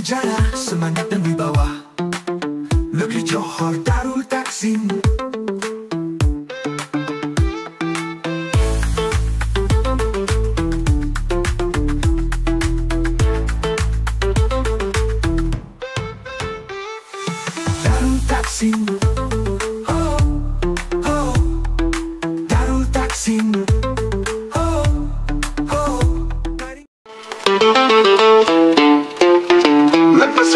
sejarah, semangat dan wibawa. Negeri Johor Darul Takzim. Darul Takzim. Oh, oh. Darul Takzim. Oh, oh. Lepas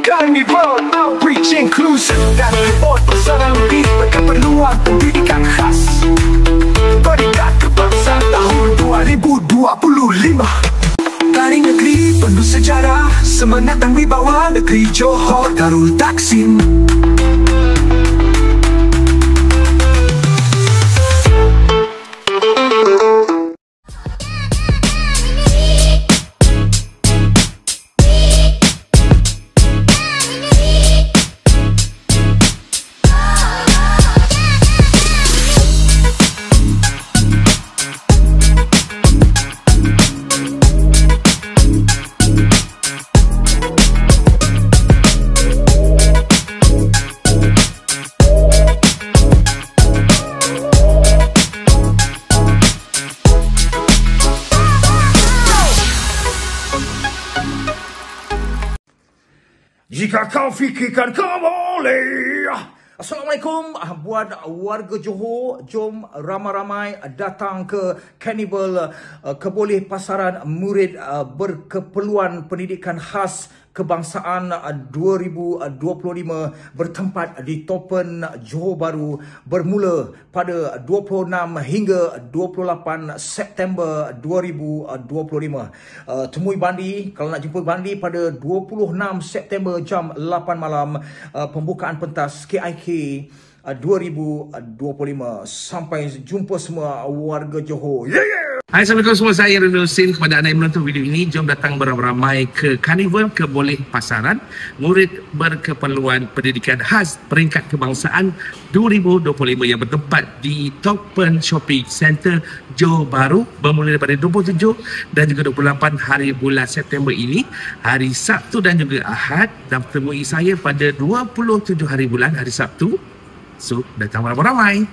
Carnival Outreach Inclusive dan report besaran lebih berkeperluan pendidikan khas Peringkat Kebangsaan tahun 2025. Taring negeri penuh sejarah, semangat dan wibawa. Negeri Johor Darul Takzim. Jika kau fikirkan kau boleh. Assalamualaikum buat warga Johor. Jom ramai-ramai datang ke Carnival Keboleh Pasaran Murid Berkeperluan Pendidikan Khas Kebangsaan 2025 bertempat di Topen, Johor Bahru bermula pada 26 hingga 28 September 2025. Temui Bandi, kalau nak jumpa Bandi pada 26 September jam 8 malam, pembukaan pentas KIK 2025. Sampai jumpa semua warga Johor. Yeah! Hai, Assalamualaikum semua. Saya Renul Sin. Kepada anda yang menonton video ini, jom datang beramai-ramai ke Carnival Keboleh Pasaran Murid Berkeperluan Pendidikan Khas Peringkat Kebangsaan 2025 yang bertempat di Topen Shopping Center Johor Bahru bermula daripada 27 dan juga 28 hari bulan September ini, hari Sabtu dan juga Ahad, dan temui saya pada 27 hari bulan hari Sabtu. So, datang beramai-ramai.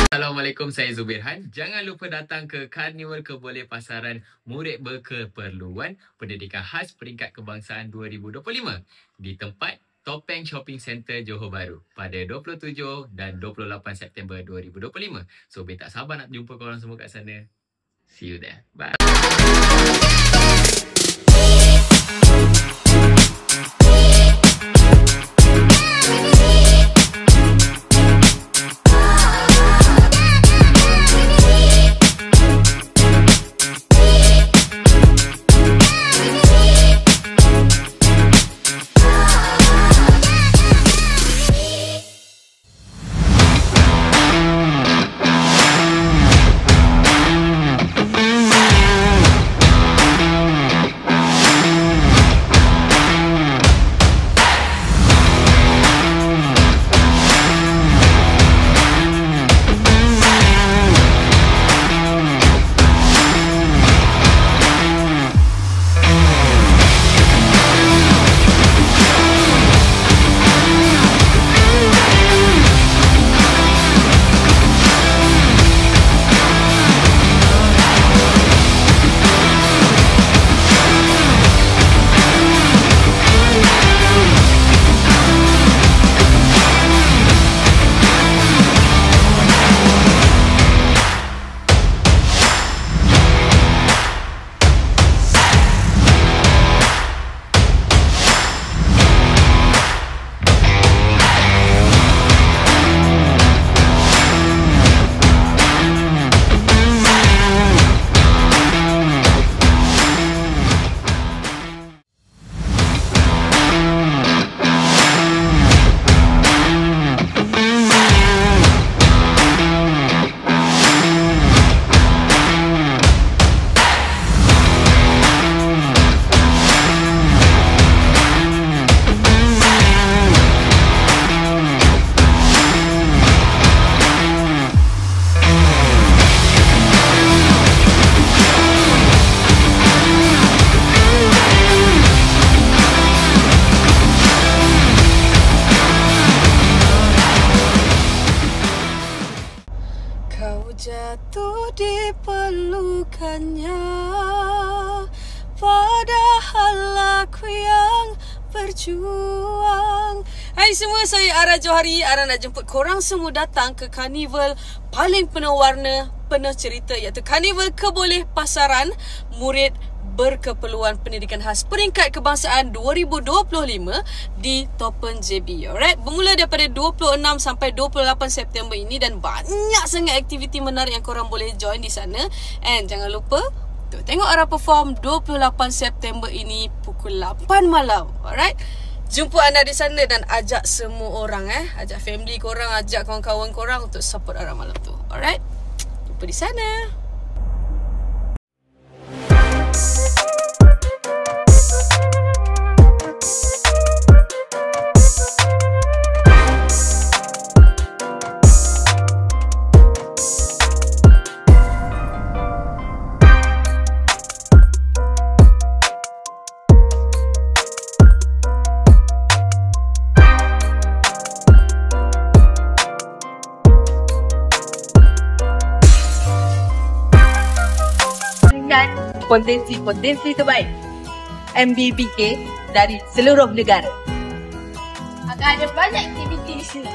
Assalamualaikum, saya Zubirhan. Jangan lupa datang ke Carnival Keboleh Pasaran Murid Berkeperluan Pendidikan Khas Peringkat Kebangsaan 2025 di tempat Topeng Shopping Center Johor Bahru pada 27 dan 28 September 2025. So, tak sabar nak jumpa korang semua kat sana. See you there. Bye. satu diperlukannya, padahal aku yang berjuang. Hai semua, saya Ara Johari. Ara nak jemput korang semua datang ke karnival paling penuh warna, penuh cerita, iaitu Karnival Keboleh Pasaran Murid Berkeperluan Pendidikan Khas Peringkat Kebangsaan 2025 di Topen JB. Alright, bermula daripada 26 sampai 28 September ini dan banyak sangat aktiviti menarik yang korang boleh join di sana. And jangan lupa untuk tengok Ara perform 28 September ini pukul 8 malam. Alright, jumpa anda di sana dan ajak semua orang, ajak family korang, ajak kawan-kawan korang untuk support Ara malam tu. Alright, jumpa di sana. Potensi terbaik MBBK dari seluruh negara. Akan ada banyak aktiviti di sini.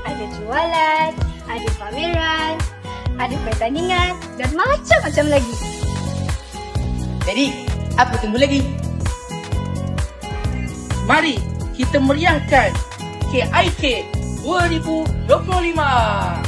Ada jualan, ada pameran, ada pertandingan dan macam-macam lagi. Jadi, apa tunggu lagi? Mari kita meriahkan KIK 2025.